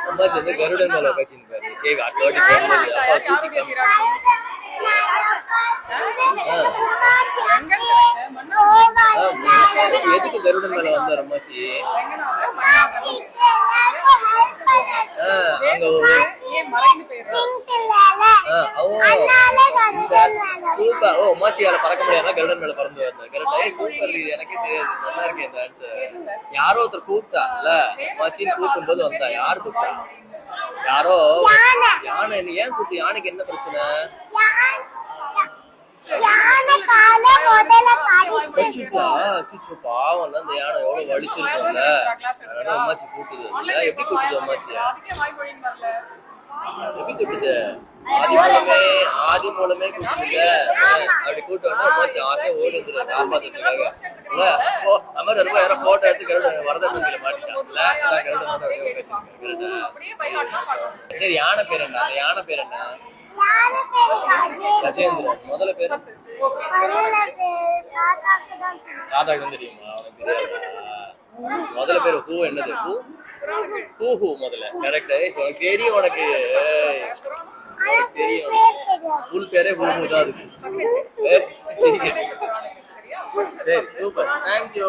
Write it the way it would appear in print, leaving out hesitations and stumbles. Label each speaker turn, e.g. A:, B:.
A: அம்மாச்சி வந்து கருடன் மேல உட்காந்துன்னு பாரு. சரி அட்டோடி போகும்போது அப்பா தூக்கி எதுக்கு கருடன் மேல வந்தார் அம்மாச்சி? அங்க சூப்பர். ஓ அம்மாச்சியால பறக்க முடியாதுன்னா கருடன் மேல பறந்து வந்தேன். கரெக்ட். சூப்பர். எனக்கே தெரியாது. நல்லா இருக்கு இந்த ஆன்சர். யாரோ ஒருத்தர் கூப்பிட்டா இல்ல அம்மாச்சின்னு கூப்பிடும் போது வந்தா. யாரு கூப்பிட்டா? யாரோ யானை. ஏன் கூப்பிட்டு? யானைக்கு என்ன பிரச்சனை? பாவம் அந்த யானை எவ்வளவு வலிச்சிருக்கோம்ல. அம்மாச்சி கூப்பிடுது. எப்படி கூப்பிடுது அம்மாச்சியா? எப்படி கூப்பிடுது? ஆதி மூலமே கூப்பிடுங்க. அப்படி கூப்பிட்டு வந்து அம்மாச்சி ஆசையா ஓடி வந்துரு காப்பாத்துறதுக்காக. இல்ல நம்ம ரொம்ப யாரும் போட்டோ எடுத்து கருடன் வரதட்சணையில மாட்டிட்டாங்கல்ல. சரி யானை பேர் என்ன? அந்த யானை பேர் என்ன? கஜேந்திரன். முதல்ல பேர் தாத்தாக்கு தெரியுமா? முதல்ல பேரு ஹூ. என்னது ஹூ? ஹூ முதல்ல. கரெக்ட். தெரியும் உனக்கு. தெரியும். ஃபுல் பேரே ஹூ தான் இருக்கு. சரி சூப்பர். தேங்க்யூ.